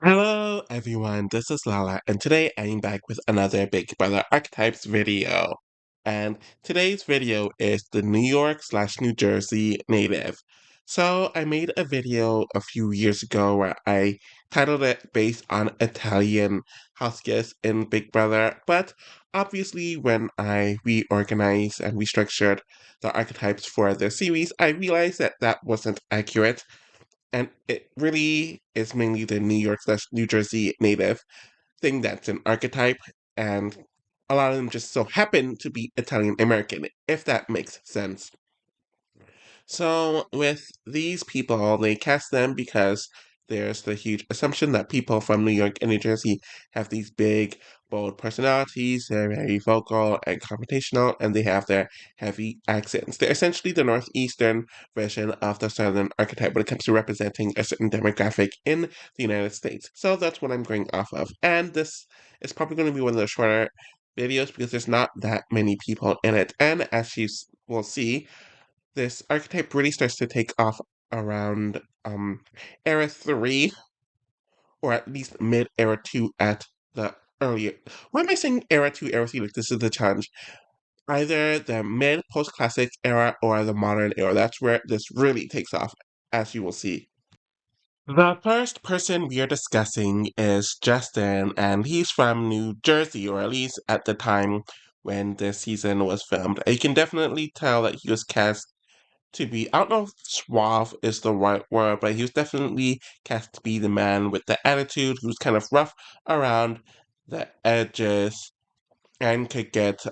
Hello everyone, this is Lala, and today I'm back with another Big Brother Archetypes video. And today's video is the New York slash New Jersey native. So I made a video a few years ago where I titled it based on Italian house guests in Big Brother, but obviously when I reorganized and restructured the archetypes for the series, I realized that that wasn't accurate and it really is mainly the New York slash New Jersey native thing that's an archetype, and a lot of them just so happen to be Italian American, if that makes sense. So with these people, they cast them because there's the huge assumption that people from New York and New Jersey have these big, bold personalities. They're very vocal and confrontational, and they have their heavy accents. They're essentially the Northeastern version of the Southern archetype when it comes to representing a certain demographic in the United States. So that's what I'm going off of. And this is probably going to be one of the shorter videos because there's not that many people in it. And as you will see, this archetype really starts to take off around era 3, or at least mid era 2 at the earlier. Why am I saying era 2, era 3? Like, this is the challenge. Either the mid post classic era or the modern era. That's where this really takes off, as you will see. The first person we are discussing is Justin, and he's from New Jersey, or at least at the time when this season was filmed. You can definitely tell that he was cast to be, I don't know if suave is the right word, but he was definitely cast to be the man with the attitude who was kind of rough around the edges and could get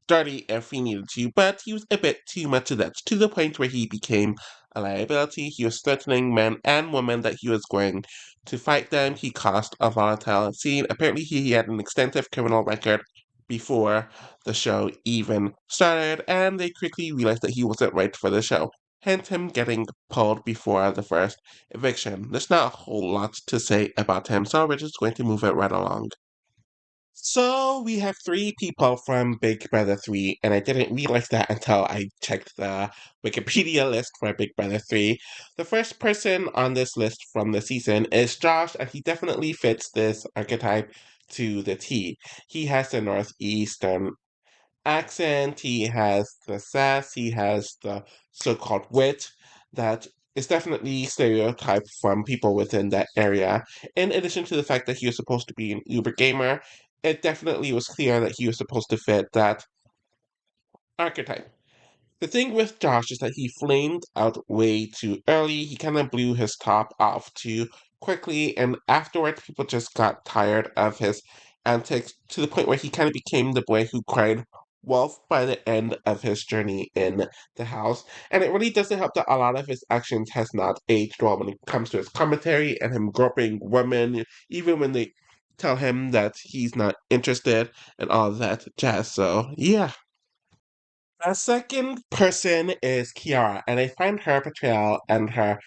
dirty if he needed to, but he was a bit too much of that, to the point where he became a liability. He was threatening men and women that he was going to fight them. He caused a volatile scene. Apparently, he had an extensive criminal record before the show even started, and they quickly realized that he wasn't right for the show. Hence, him getting pulled before the first eviction. There's not a whole lot to say about him, so we're just going to move it right along. So we have three people from Big Brother 3, and I didn't realize that until I checked the Wikipedia list for Big Brother 3. The first person on this list from the season is Josh, and he definitely fits this archetype to the T. He has the Northeastern accent, he has the sass, he has the so-called wit that is definitely stereotyped from people within that area. In addition to the fact that he was supposed to be an uber gamer, it definitely was clear that he was supposed to fit that archetype. The thing with Josh is that he flamed out way too early. He kind of blew his top off too quickly, and afterwards, people just got tired of his antics to the point where he kind of became the boy who cried wolf by the end of his journey in the house. And it really doesn't help that a lot of his actions has not aged well when it comes to his commentary and him groping women, even when they tell him that he's not interested and all that jazz. So, yeah. The second person is Kiara, and I find her portrayal and her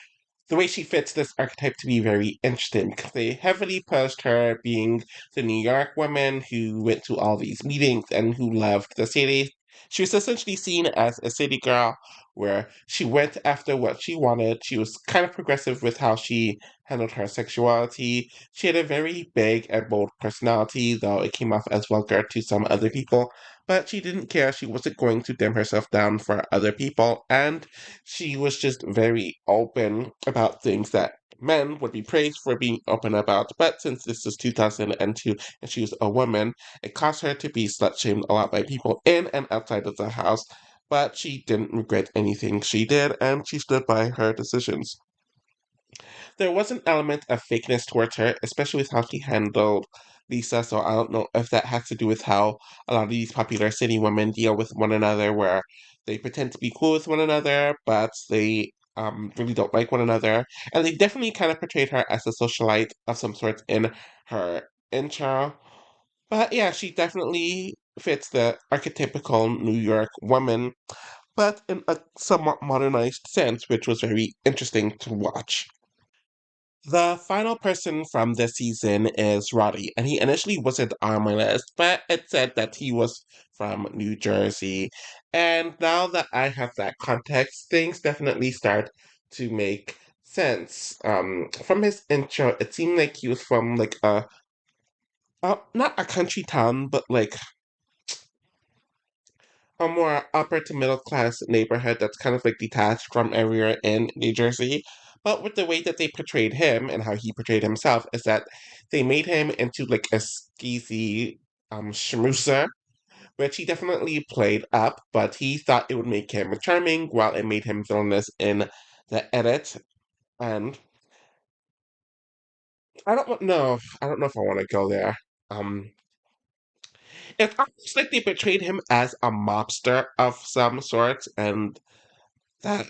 the way she fits this archetype to be very interesting because they heavily pushed her being the New York woman who went to all these meetings and who loved the city. She was essentially seen as a city girl where she went after what she wanted. She was kind of progressive with how she handled her sexuality. She had a very big and bold personality, though it came off as vulgar to some other people. But she didn't care. She wasn't going to dim herself down for other people. And she was just very open about things that men would be praised for being open about. But since this is 2002 and she was a woman, it caused her to be slut shamed a lot by people in and outside of the house. But she didn't regret anything she did, and she stood by her decisions. There was an element of fakeness towards her, especially with how she handled Lisa. So I don't know if that has to do with how a lot of these popular city women deal with one another, where they pretend to be cool with one another, but they really don't like one another. And they definitely kind of portrayed her as a socialite of some sort in her intro. But yeah, she definitely fits the archetypical New York woman, but in a somewhat modernized sense, which was very interesting to watch. The final person from this season is Roddy, and he initially wasn't on my list, but it said that he was from New Jersey. And now that I have that context, things definitely start to make sense. From his intro, it seemed like he was from like a not a country town, but like a more upper to middle class neighborhood that's kind of like detached from everywhere in New Jersey. But with the way that they portrayed him and how he portrayed himself is that they made him into like a skeezy schmoozer, which he definitely played up, but he thought it would make him charming while it made him villainous in the edit. And I don't know if I want to go there. Um, it's almost like they portrayed him as a mobster of some sort, and that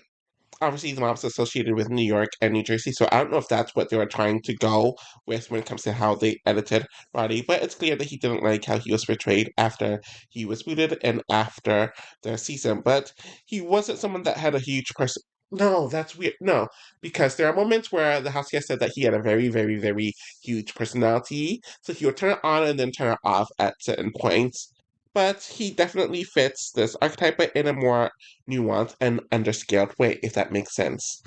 obviously the mob's associated with New York and New Jersey, so I don't know if that's what they were trying to go with when it comes to how they edited Roddy, but it's clear that he didn't like how he was portrayed after he was booted and after the season. But he wasn't someone that had a huge person. No, that's weird. No, because there are moments where the house guest said that he had a very, very, very huge personality. So he would turn it on and then turn it off at certain points. But he definitely fits this archetype, but in a more nuanced and underscaled way, if that makes sense.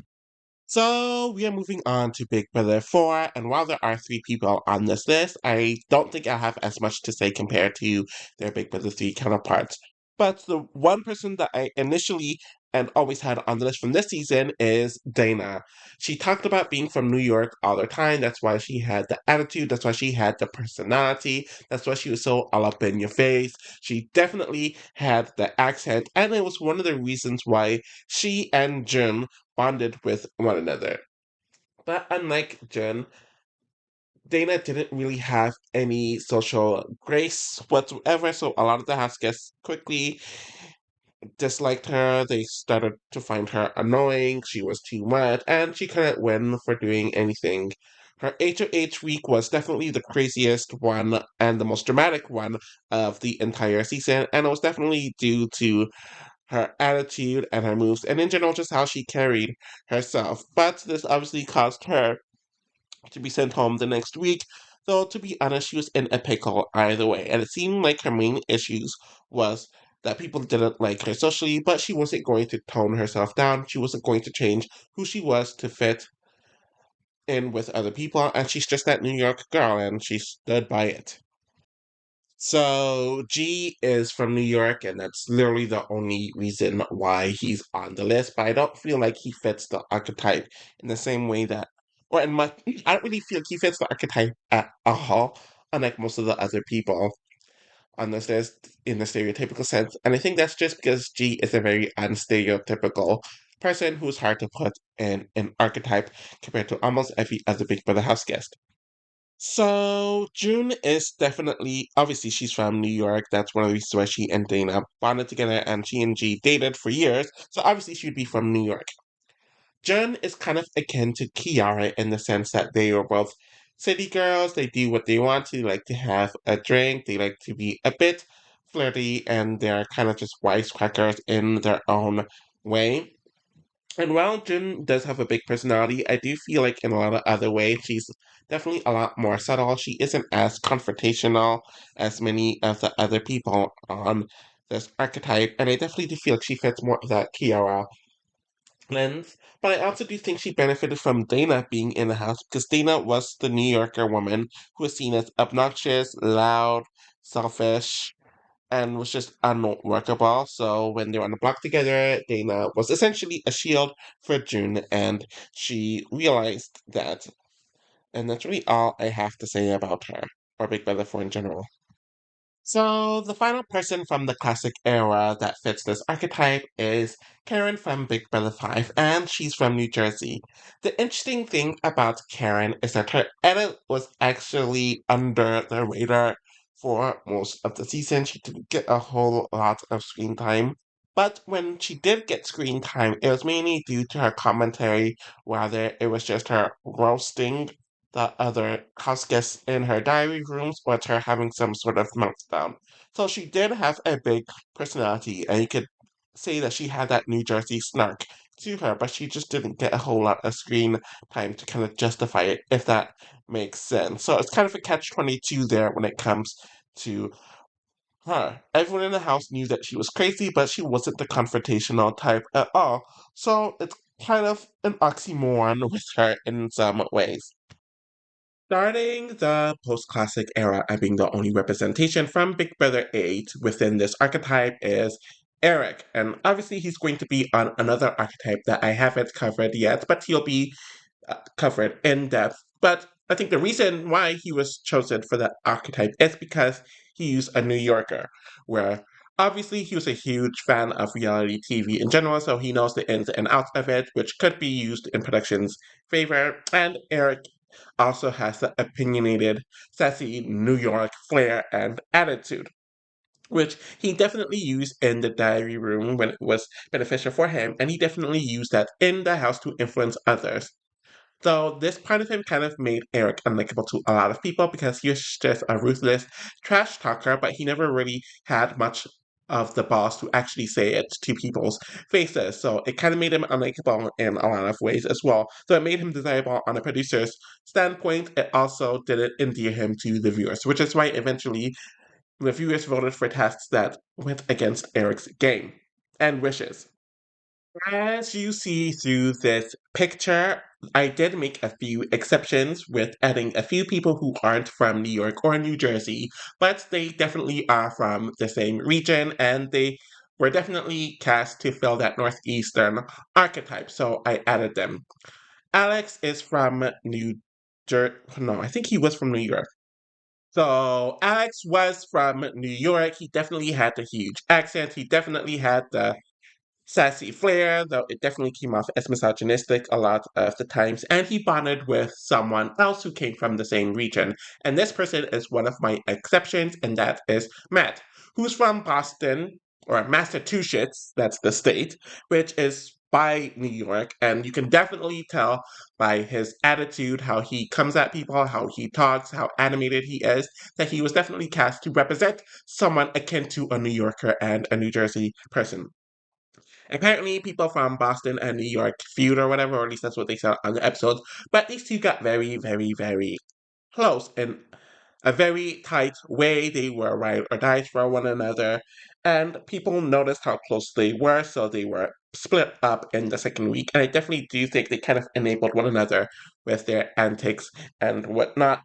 So we are moving on to Big Brother 4, and while there are three people on this list, I don't think I have as much to say compared to their Big Brother 3 counterparts. But the one person that I initially and always had on the list from this season is Dana. She talked about being from New York all the time. That's why she had the attitude. That's why she had the personality. That's why she was so all up in your face. She definitely had the accent, and it was one of the reasons why she and Jim bonded with one another. But unlike Jen, Dana didn't really have any social grace whatsoever, so a lot of the house guests quickly disliked her. They started to find her annoying. She was too much, and she couldn't win for doing anything. Her HOH week was definitely the craziest one and the most dramatic one of the entire season, and it was definitely due to her attitude and her moves, and in general, just how she carried herself. But this obviously caused her to be sent home the next week, though to be honest, she was in a pickle either way. And it seemed like her main issues was that people didn't like her socially, but she wasn't going to tone herself down. She wasn't going to change who she was to fit in with other people, and she's just that New York girl, and she stood by it. So G is from New York, and that's literally the only reason why he's on the list. But I don't feel like he fits the archetype in the same way that, or in my, I don't really feel like he fits the archetype at all, unlike most of the other people on this list in the stereotypical sense. And I think that's just because G is a very unstereotypical person who's hard to put in an archetype compared to almost every other Big Brother house guest. So June is definitely obviously she's from New York. That's one of the reasons why she and Dana bonded together and she and G dated for years. So obviously she'd be from New York. June is kind of akin to Kiara in the sense that they are both city girls. They do what they want to. They like to have a drink. They like to be a bit flirty, and they're kind of just wisecrackers in their own way. And while Jin does have a big personality, I do feel like in a lot of other ways, she's definitely a lot more subtle. She isn't as confrontational as many of the other people on this archetype, and I definitely do feel like she fits more of that Kiara lens. But I also do think she benefited from Dana being in the house because Dana was the New Yorker woman who was seen as obnoxious, loud, selfish, and was just unworkable. So when they were on the block together, Dana was essentially a shield for June, and she realized that. And that's really all I have to say about her, or Big Brother 4 in general. So the final person from the classic era that fits this archetype is Karen from Big Brother 5, and she's from New Jersey. The interesting thing about Karen is that her edit was actually under the radar for most of the season. She didn't get a whole lot of screen time. But when she did get screen time, it was mainly due to her commentary, rather it was just her roasting the other house guests in her diary rooms, but her having some sort of meltdown. So she did have a big personality, and you could say that she had that New Jersey snark to her, but she just didn't get a whole lot of screen time to kind of justify it, if that makes sense. So it's kind of a catch-22 there when it comes to her. Everyone in the house knew that she was crazy, but she wasn't the confrontational type at all. So it's kind of an oxymoron with her in some ways. Starting the post-classic era and being the only representation from Big Brother 8 within this archetype is Eric. And obviously he's going to be on another archetype that I haven't covered yet, but he'll be covered in depth. But I think the reason why he was chosen for that archetype is because he's a New Yorker, where obviously he was a huge fan of reality TV in general, so he knows the ins and outs of it, which could be used in production's favor. And Eric also has the opinionated, sassy New York flair and attitude, which he definitely used in the diary room when it was beneficial for him, and he definitely used that in the house to influence others. So this part of him kind of made Eric unlikable to a lot of people because he was just a ruthless trash talker, but he never really had much of the balls to actually say it to people's faces. So it kind of made him unlikable in a lot of ways as well. So it made him desirable on a producer's standpoint. It also didn't endear him to the viewers, which is why eventually the viewers voted for tasks that went against Eric's game and wishes. As you see through this picture, I did make a few exceptions with adding a few people who aren't from New York or New Jersey, but they definitely are from the same region and they were definitely cast to fill that Northeastern archetype, so I added them. Alex is from New Jersey. No, I think he was from New York. So Alex was from New York. He definitely had the huge accent. He definitely had the sassy flair, though it definitely came off as misogynistic a lot of the times, and he bonded with someone else who came from the same region. And this person is one of my exceptions, and that is Matt, who's from Boston, or Massachusetts, that's the state, which is by New York, and you can definitely tell by his attitude, how he comes at people, how he talks, how animated he is, that he was definitely cast to represent someone akin to a New Yorker and a New Jersey person. Apparently, people from Boston and New York feud or whatever, or at least that's what they said on the episodes. But these two got very, very, very close in a very tight way. They were ride or dies for one another, and people noticed how close they were, so they were split up in the second week. And I definitely do think they kind of enabled one another with their antics and whatnot.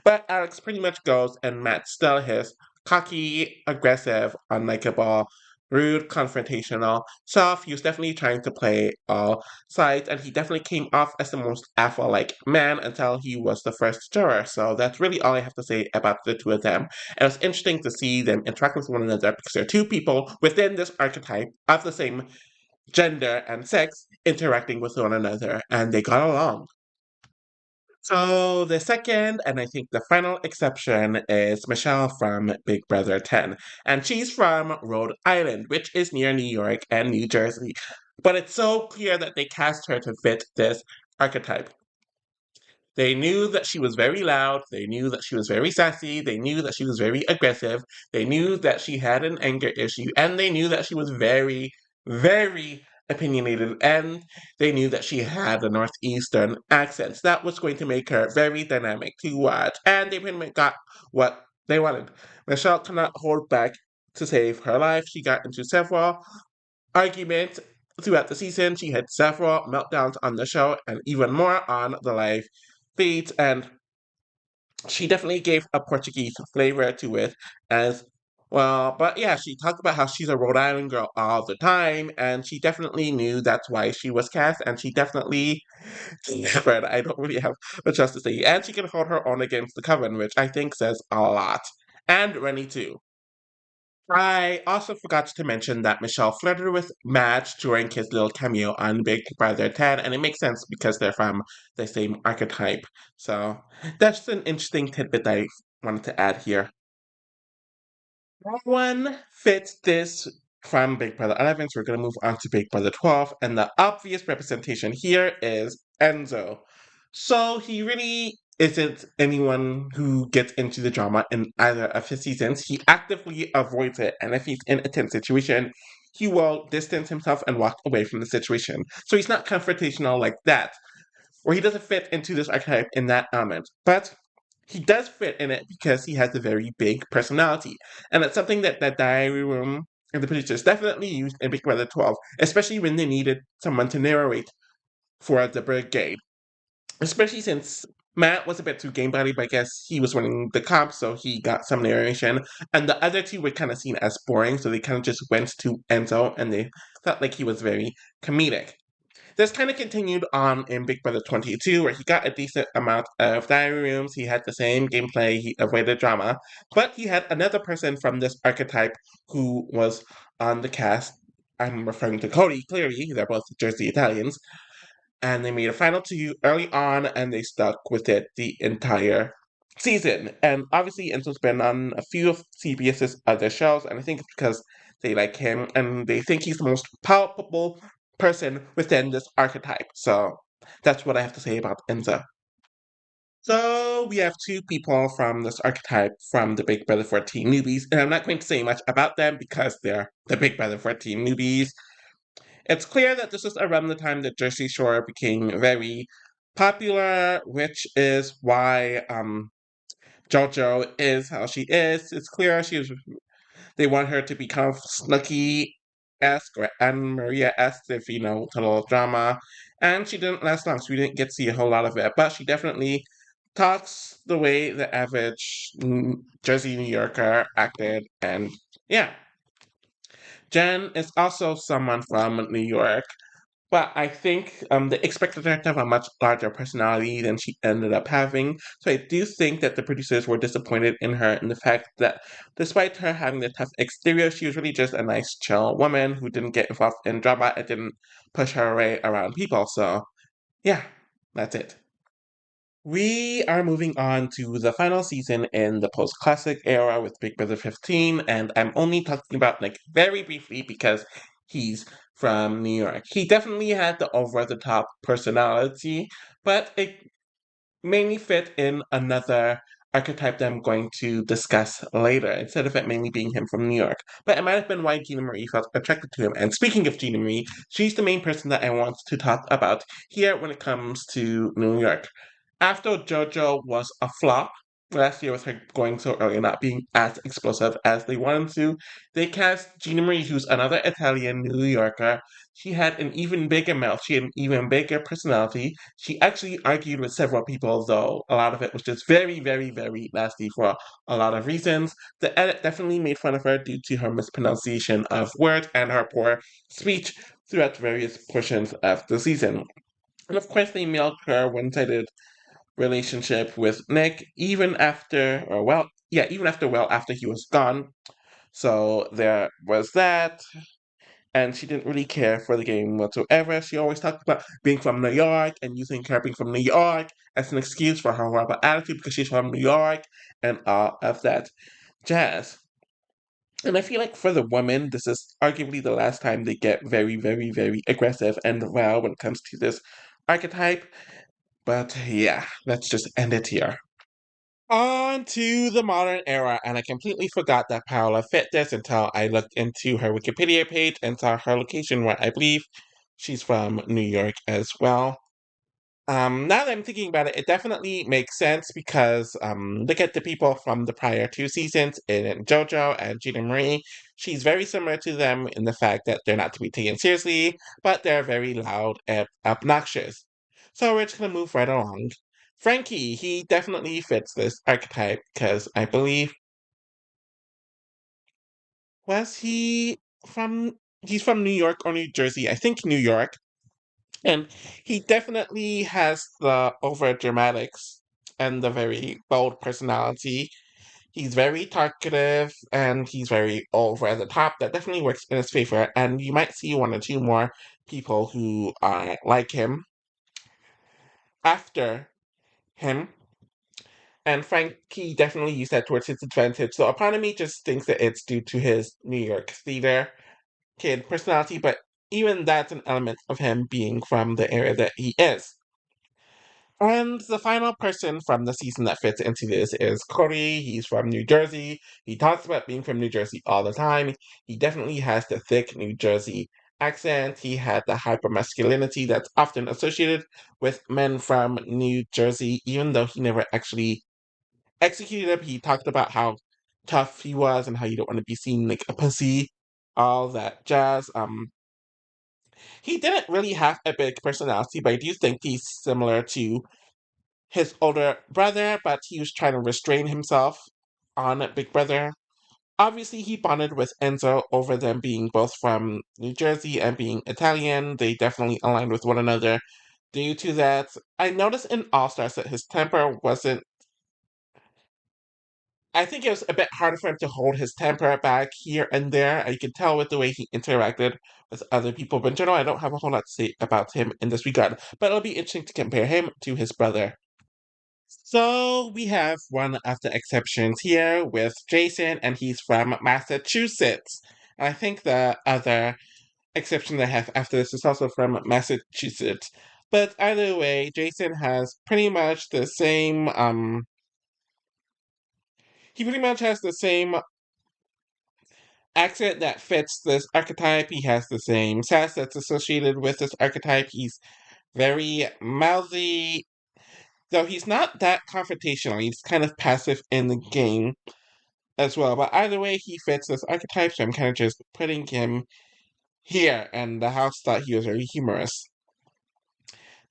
But Alex pretty much goes and Matt still his cocky, aggressive, unlikable, rude, confrontational self. He was definitely trying to play all sides, and he definitely came off as the most alpha-like man until he was the first juror. So that's really all I have to say about the two of them. And it's interesting to see them interact with one another because they're two people within this archetype of the same gender and sex interacting with one another, and they got along. So the second, and I think the final exception is Michelle from Big Brother 10. And she's from Rhode Island, which is near New York and New Jersey. But it's so clear that they cast her to fit this archetype. They knew that she was very loud, they knew that she was very sassy, they knew that she was very aggressive, they knew that she had an anger issue, and they knew that she was very, very opinionated, and they knew that she had a Northeastern accent. That was going to make her very dynamic to watch, and they pretty much got what they wanted. Michelle cannot hold back to save her life. She got into several arguments throughout the season. She had several meltdowns on the show and even more on the live feeds, and she definitely gave a Portuguese flavor to it as well. But yeah, she talked about how she's a Rhode Island girl all the time, and she definitely knew that's why she was cast, and she definitely delivered. I don't really have much else to say. And she can hold her own against the Coven, which I think says a lot. And Rennie too. I also forgot to mention that Michelle flirted with Matt during his little cameo on Big Brother 10, and it makes sense because they're from the same archetype. So that's an interesting tidbit that I wanted to add here. No one fits this from Big Brother 11, so we're going to move on to Big Brother 12, and the obvious representation here is Enzo. So he really isn't anyone who gets into the drama in either of his seasons. He actively avoids it, and if he's in a tense situation, he will distance himself and walk away from the situation. So he's not confrontational like that, or he doesn't fit into this archetype in that element. But he does fit in it because he has a very big personality. And it's something that the diary room and the producers definitely used in Big Brother 12, especially when they needed someone to narrate for the brigade, especially since Matt was a bit too game body, but I guess he was running the comp, so he got some narration. And the other two were kind of seen as boring, so they kind of just went to Enzo, and they felt like he was very comedic. This kind of continued on in Big Brother 22, where he got a decent amount of diary rooms. He had the same gameplay, he avoided drama, but he had another person from this archetype who was on the cast. I'm referring to Cody, clearly, they're both Jersey Italians, and they made a final two early on, and they stuck with it the entire season. And obviously, Enzo's been on a few of CBS's other shows, and I think it's because they like him and they think he's the most palpable person within this archetype. So that's what I have to say about Enzo. So we have two people from this archetype from the Big Brother 14 newbies, and I'm not going to say much about them because they're the Big Brother 14 newbies. It's clear that this is around the time that Jersey Shore became very popular, which is why JoJo is how she is. It's clear they want her to be kind of Snooki-esque or Anne Maria-esque, if you know, total drama. And she didn't last long, so we didn't get to see a whole lot of it. But she definitely talks the way the average Jersey New Yorker acted, and yeah. Jen is also someone from New York, but I think they expected her to have a much larger personality than she ended up having. So I do think that the producers were disappointed in her in the fact that despite her having the tough exterior, she was really just a nice, chill woman who didn't get involved in drama and didn't push her way around people. So yeah, that's it. We are moving on to the final season in the post-classic era with Big Brother 15, and I'm only talking about like very briefly because he's from New York. He definitely had the over-the-top personality, but it mainly fit in another archetype that I'm going to discuss later, instead of it mainly being him from New York. But it might have been why Gina Marie felt attracted to him. And speaking of Gina Marie, she's the main person that I want to talk about here when it comes to New York. After JoJo was a flop, last year with her going so early and not being as explosive as they wanted to, they cast Gina Marie, who's another Italian New Yorker. She had an even bigger mouth. She had an even bigger personality. She actually argued with several people, though a lot of it was just very, very, very nasty for a lot of reasons. The edit definitely made fun of her due to her mispronunciation of words and her poor speech throughout various portions of the season. And of course, they milked her one-sided relationship with Nick, even after, or well, yeah, even after, well, after he was gone. So there was that, and she didn't really care for the game whatsoever. She always talked about being from New York and using her being from New York as an excuse for her horrible attitude because she's from New York and all of that jazz. And I feel like for the women, this is arguably the last time they get very, very, very aggressive and well when it comes to this archetype. But yeah, let's just end it here. On to the modern era, and I completely forgot that Paola fit this until I looked into her Wikipedia page and saw her location where I believe she's from New York as well. Now that I'm thinking about it, it definitely makes sense because look at the people from the prior two seasons in JoJo and Gina Marie. She's very similar to them in the fact that they're not to be taken seriously, but they're very loud and obnoxious. So we're just gonna move right along. Frankie, he definitely fits this archetype because I believe was he from he's from New York or New Jersey? I think New York. And he definitely has the over dramatics and the very bold personality. He's very talkative and he's very over the top. That definitely works in his favor. And you might see one or two more people who are like him after him. And Frankie definitely used that towards his advantage. So a part of me just thinks that it's due to his New York theater kid personality, but even that's an element of him being from the area that he is. And the final person from the season that fits into this is Corey. He's from New Jersey. He talks about being from New Jersey all the time. He definitely has the thick New Jersey accent. He had the hypermasculinity that's often associated with men from New Jersey, even though he never actually executed it. He talked about how tough he was and how you don't want to be seen like a pussy, all that jazz. He didn't really have a big personality, but I do think he's similar to his older brother, but he was trying to restrain himself on Big Brother. Obviously, he bonded with Enzo over them being both from New Jersey and being Italian. They definitely aligned with one another due to that. I noticed in All Stars that his temper wasn't. I think it was a bit harder for him to hold his temper back here and there. You could tell with the way he interacted with other people. But in general, I don't have a whole lot to say about him in this regard. But it'll be interesting to compare him to his brother. So we have one of the exceptions here with Jason, and he's from Massachusetts. I think the other exception I have after this is also from Massachusetts. But either way, Jason has pretty much the same he pretty much has the same accent that fits this archetype. He has the same sass that's associated with this archetype. He's very mouthy, though he's not that confrontational. He's kind of passive in the game as well. But either way, he fits this archetype, so I'm kind of just putting him here. And the house thought he was very humorous.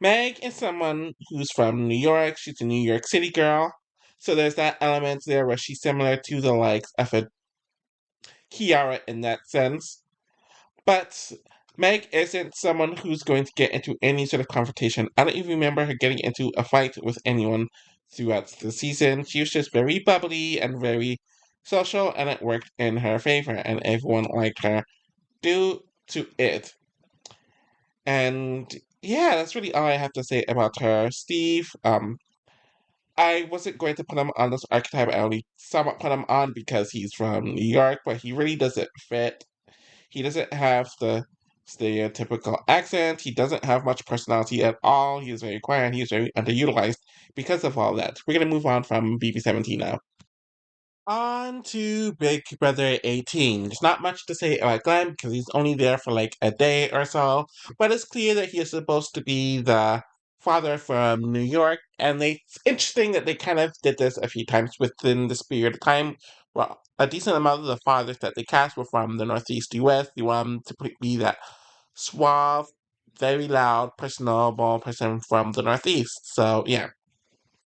Meg is someone who's from New York. She's a New York City girl. So there's that element there where she's similar to the likes of a Kiara in that sense. But Meg isn't someone who's going to get into any sort of confrontation. I don't even remember her getting into a fight with anyone throughout the season. She was just very bubbly and very social, and it worked in her favor, and everyone liked her due to it. And yeah, that's really all I have to say about her. Steve, I wasn't going to put him on this archetype. I only somewhat put him on because he's from New York, but he really doesn't fit. He doesn't have the stereotypical accent. He doesn't have much personality at all. He is very quiet. He is very underutilized because of all that. We're going to move on from BB17 now. On to Big Brother 18. There's not much to say about Glenn because he's only there for like a day or so, but it's clear that he is supposed to be the father from New York, and it's interesting that they kind of did this a few times within this period of time. Well, a decent amount of the fathers that they cast were from the Northeast US. They want to be that suave, very loud, personable person from the Northeast. So, yeah.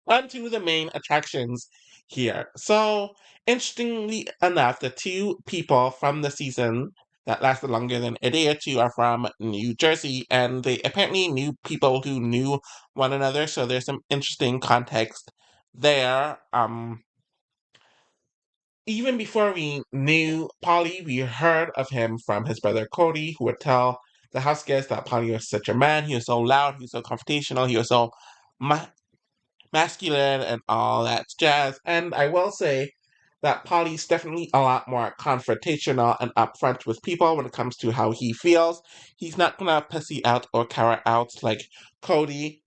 On to the main attractions here. So, interestingly enough, the two people from the season that lasted longer than a day or two are from New Jersey, and they apparently knew people who knew one another, so there's some interesting context there. Even before we knew Polly, we heard of him from his brother Cody, who would tell the house guests that Polly was such a man. He was so loud, he was so confrontational, he was so masculine and all that jazz. And I will say that Polly's definitely a lot more confrontational and upfront with people when it comes to how he feels. He's not gonna pussy out or cower out like Cody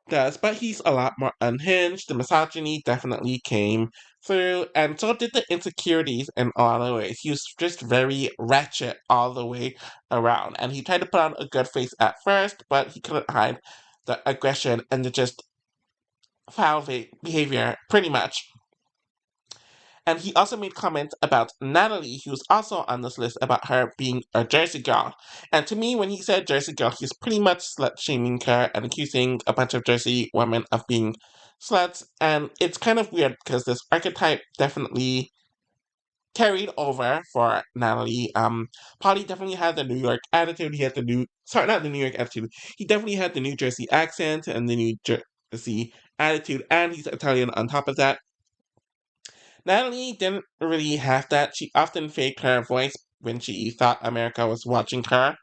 does, but he's a lot more unhinged. The misogyny definitely came through, and so did the insecurities in a lot of ways. He was just very ratchet all the way around, and he tried to put on a good face at first, but he couldn't hide the aggression and the just foul behavior pretty much. And he also made comments about Natalie, who's also on this list, about her being a Jersey girl. And to me, when he said Jersey girl, he's pretty much slut shaming her and accusing a bunch of Jersey women of being sluts. And it's kind of weird because this archetype definitely carried over for Natalie. Polly definitely had the New York attitude. He had the not the New York attitude. He definitely had the New Jersey accent and the New Jersey attitude, and he's Italian on top of that. Natalie didn't really have that. She often faked her voice when she thought America was watching her.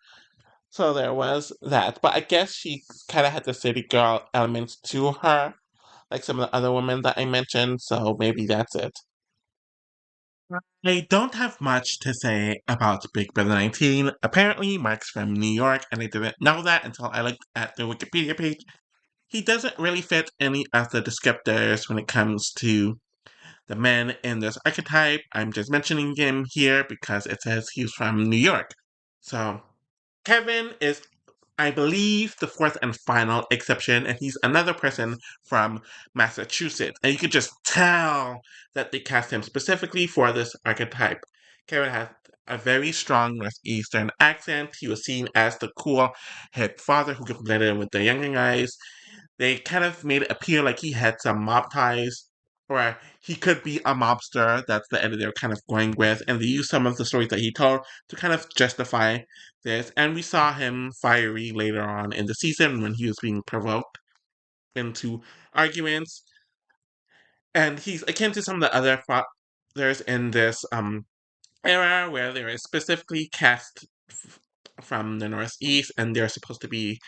So there was that. But I guess she kind of had the city girl element to her, like some of the other women that I mentioned. So maybe that's it. I don't have much to say about Big Brother 19. Apparently, Mark's from New York, and I didn't know that until I looked at the Wikipedia page. He doesn't really fit any of the descriptors when it comes to the man in this archetype. I'm just mentioning him here because it says he's from New York. So, Kevin is, I believe, the fourth and final exception, and he's another person from Massachusetts. And you could just tell that they cast him specifically for this archetype. Kevin has a very strong Northeastern accent. He was seen as the cool, hip father who could blend in with the younger guys. They kind of made it appear like he had some mob ties, or he could be a mobster. That's the edit they're kind of going with, and they used some of the stories that he told to kind of justify this. And we saw him fiery later on in the season when he was being provoked into arguments, and he's akin to some of the other fathers in this era where they were specifically cast from the Northeast, and they're supposed to be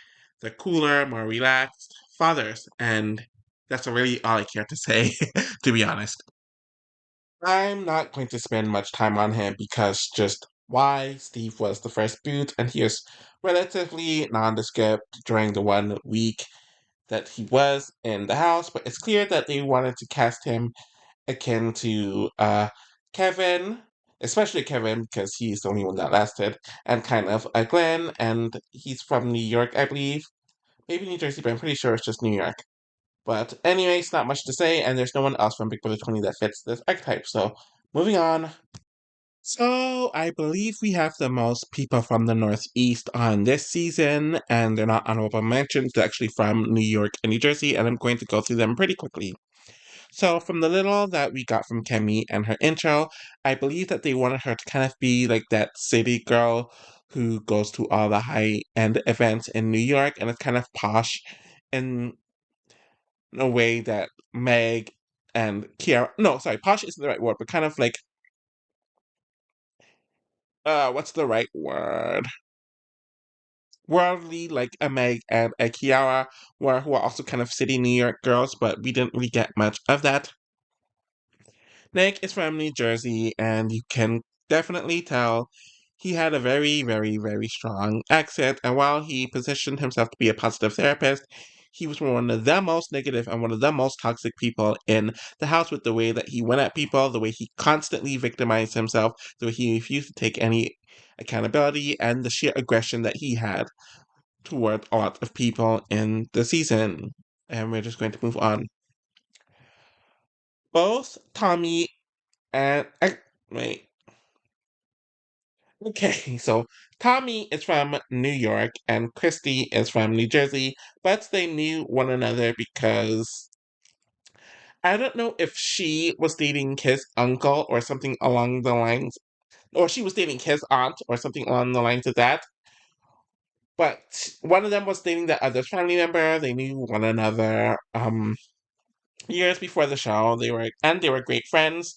the cooler, more relaxed fathers, and that's really all I care to say, to be honest. I'm not going to spend much time on him because just why Steve was the first boot, and he is relatively nondescript during the 1 week that he was in the house, but it's clear that they wanted to cast him akin to Kevin, especially Kevin because he's the only one that lasted, and kind of Glenn, and he's from New York, I believe. Maybe New Jersey, but I'm pretty sure it's just New York. But anyways, not much to say, and there's no one else from Big Brother 20 that fits this archetype, so moving on. So, I believe we have the most people from the Northeast on this season, and they're not honorable mentions. They're actually from New York and New Jersey, and I'm going to go through them pretty quickly. So, from the little that we got from Kemi and her intro, I believe that they wanted her to kind of be like that city girl who goes to all the high-end events in New York and is kind of posh in a way that Meg and Kiara, no, sorry, posh isn't the right word, but kind of like, what's the right word? Worldly, like a Meg and a Kiara, who are also kind of city New York girls, but we didn't really get much of that. Nick is from New Jersey, and you can definitely tell he had a very, very, very strong accent. And while he positioned himself to be a positive therapist, he was one of the most negative and one of the most toxic people in the house with the way that he went at people, the way he constantly victimized himself, the way he refused to take any accountability, and the sheer aggression that he had toward a lot of people in the season. And we're just going to move on. Both Tommy and wait. Okay, so Tommy is from New York and Christy is from New Jersey, but they knew one another because I don't know if she was dating his uncle or something along the lines, or she was dating his aunt or something along the lines of that. But one of them was dating the other family member. They knew one another years before the show. They were great friends.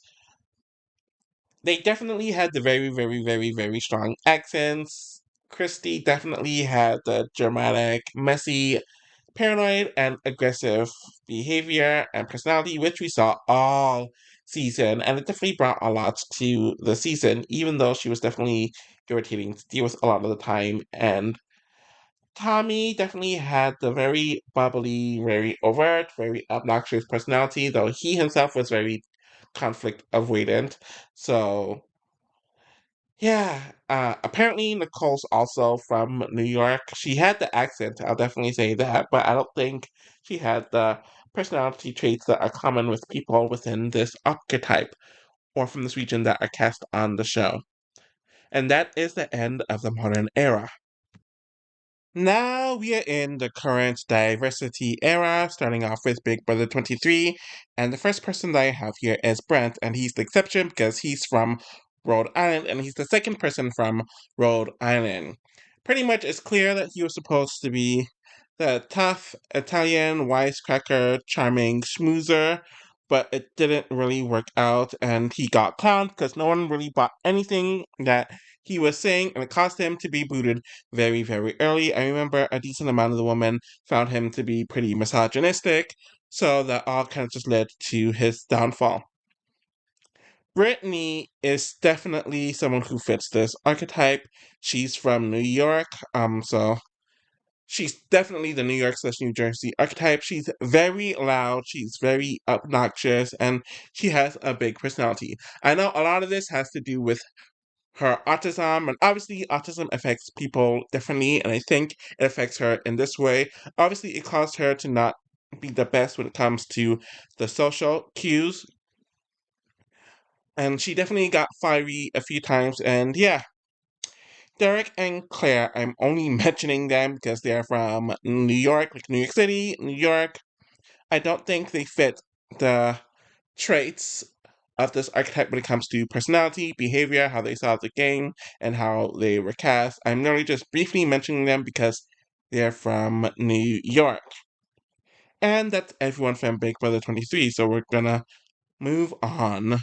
They definitely had the very, very, very, very strong accents. Christy definitely had the dramatic, messy, paranoid, and aggressive behavior and personality, which we saw all season, and it definitely brought a lot to the season, even though she was definitely irritating to deal with a lot of the time. And Tommy definitely had the very bubbly, very overt, very obnoxious personality, though he himself was very conflict avoidant. So yeah, apparently Nicole's also from New York. She had the accent, I'll definitely say that, but I don't think she had the personality traits that are common with people within this archetype or from this region that are cast on the show. And that is the end of the modern era. Now we are in the current diversity era, starting off with Big Brother 23. And the first person that I have here is Brent, and he's the exception because he's from Rhode Island, and he's the second person from Rhode Island. Pretty much it's clear that he was supposed to be the tough Italian wisecracker, charming schmoozer, but it didn't really work out, and he got clowned because no one really bought anything that he was saying, and it caused him to be booted very, very early. I remember a decent amount of the women found him to be pretty misogynistic, so that all kind of just led to his downfall. Brittany is definitely someone who fits this archetype. She's from New York, so she's definitely the New York slash New Jersey archetype. She's very loud, she's very obnoxious, and she has a big personality. I know a lot of this has to do with her autism, and obviously autism affects people differently, and I think it affects her in this way. Obviously, it caused her to not be the best when it comes to the social cues, And she definitely got fiery a few times. And yeah, Derek and Claire, I'm only mentioning them because they're from New York, like New York City, New York. I don't think they fit the traits of this archetype when it comes to personality, behavior, how they saw the game, and how they were cast. I'm merely just briefly mentioning them because they're from New York. And that's everyone from Big Brother 23, so we're gonna move on.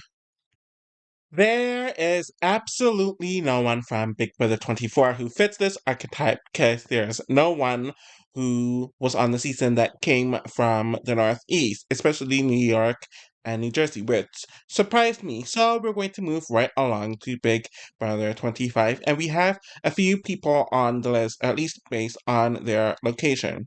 There is absolutely no one from Big Brother 24 who fits this archetype because there's no one who was on the season that came from the Northeast, especially New York and New Jersey, which surprised me. So we're going to move right along to Big Brother 25, and we have a few people on the list, at least based on their location.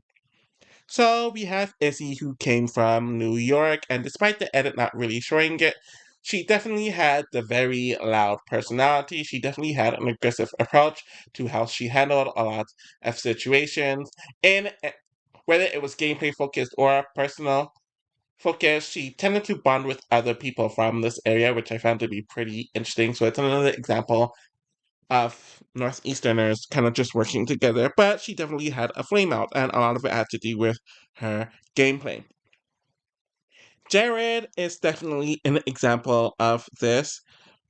So we have Izzy, who came from New York, and despite the edit not really showing it, she definitely had the very loud personality. She definitely had an aggressive approach to how she handled a lot of situations. And whether it was gameplay focused or personal focused, she tended to bond with other people from this area, which I found to be pretty interesting. So it's another example of Northeasterners kind of just working together, but she definitely had a flame out, and a lot of it had to do with her gameplay. Jared is definitely an example of this,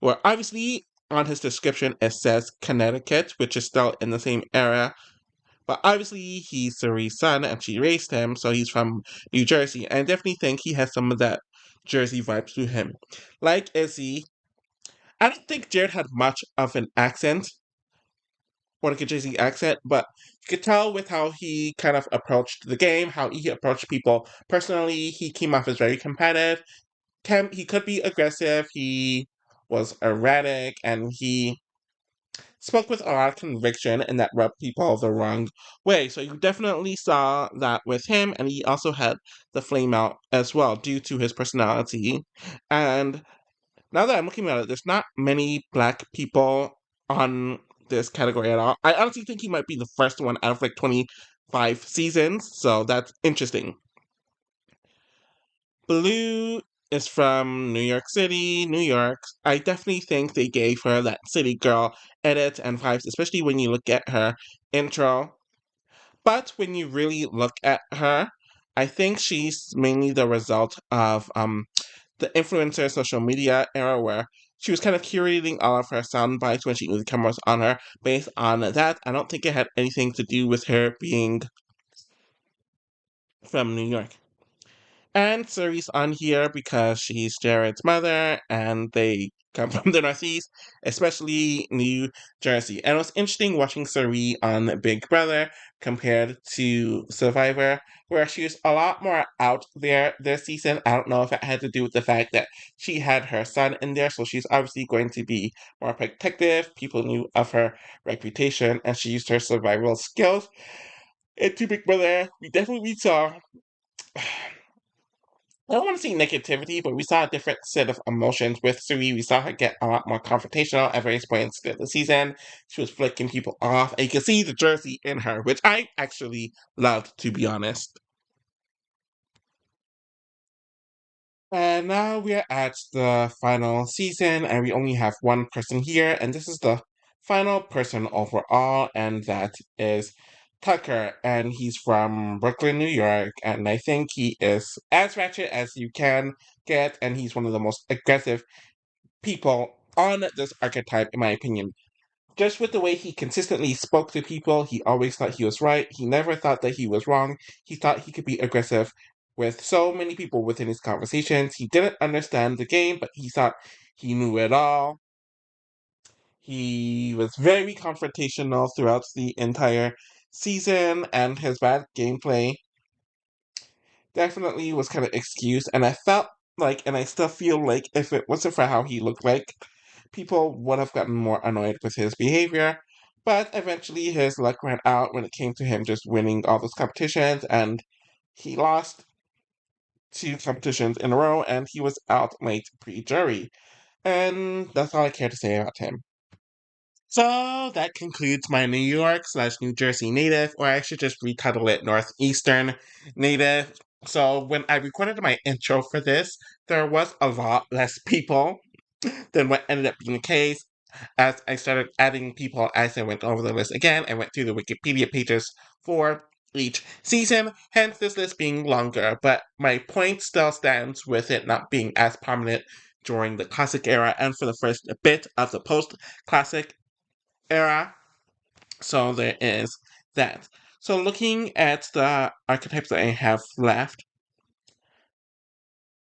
where obviously on his description it says Connecticut, which is still in the same era, but obviously he's Cerie's son and she raised him, so he's from New Jersey, and I definitely think he has some of that Jersey vibes to him. Like Izzy, I don't think Jared had much of an accent, or like a Jay-Z accent, but you could tell with how he kind of approached the game, how he approached people personally. He came off as very competitive. He could be aggressive. He was erratic, and he spoke with a lot of conviction, and that rubbed people the wrong way. So you definitely saw that with him, and he also had the flame out as well due to his personality. And now that I'm looking at it, there's not many black people on this category at all. I honestly think he might be the first one out of like 25 seasons, so that's interesting. Blue is from New York City, New York. I definitely think they gave her that city girl edit and vibes, especially when you look at her intro. But when you really look at her, I think she's mainly the result of the influencer social media era where she was kind of curating all of her sound bites when she knew the camera was on her. Based on that, I don't think it had anything to do with her being from New York. And Cerie's on here because she's Jared's mother and they come from the Northeast, especially New Jersey. And it was interesting watching Cerie on Big Brother compared to Survivor, where she was a lot more out there this season. I don't know if it had to do with the fact that she had her son in there, so she's obviously going to be more protective. People knew of her reputation, and she used her survival skills. Into Big Brother, we definitely saw I don't want to say negativity, but we saw a different set of emotions with Suri. We saw her get a lot more confrontational at various points of the season. She was flicking people off, and you can see the Jersey in her, which I actually loved, to be honest. And now we're at the final season, and we only have one person here, and this is the final person overall, and that is Tucker, and he's from Brooklyn, New York, and I think he is as ratchet as you can get, and he's one of the most aggressive people on this archetype, in my opinion. Just with the way he consistently spoke to people, he always thought he was right. He never thought that he was wrong. He thought he could be aggressive with so many people within his conversations. He didn't understand the game, but he thought he knew it all. He was very confrontational throughout the entire season, and his bad gameplay definitely was kind of excused. And I felt like, and I still feel like, if it wasn't for how he looked like, people would have gotten more annoyed with his behavior. But eventually his luck ran out when it came to him just winning all those competitions, and he lost two competitions in a row, and he was out late pre-jury. And that's all I care to say about him. So that concludes my New York slash New Jersey native, or I should just retitle it Northeastern native. So when I recorded my intro for this, there was a lot less people Then what ended up being the case, as I started adding people as I went over the list again, I went through the Wikipedia pages for each season, hence this list being longer, but my point still stands with it not being as prominent during the classic era and for the first bit of the post-classic era. So there is that. So looking at the archetypes that I have left,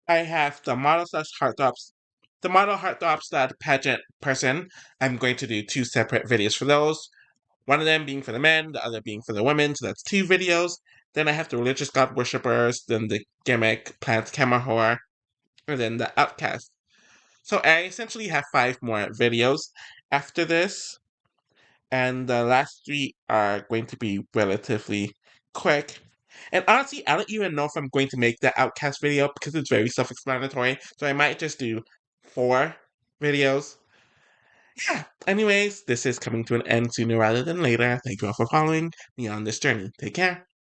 I have the model slash heartthops. The model heartthops that pageant person. I'm going to do two separate videos for those. One of them being for the men, the other being for the women. So that's two videos. Then I have the religious god worshippers, then the gimmick plant camera whore, and then the outcast. So I essentially have five more videos after this, and the last three are going to be relatively quick. And honestly, I don't even know if I'm going to make the Outcast video because it's very self-explanatory, so I might just do 4 videos. Yeah, anyways, this is coming to an end sooner rather than later. Thank you all for following me on this journey. Take care.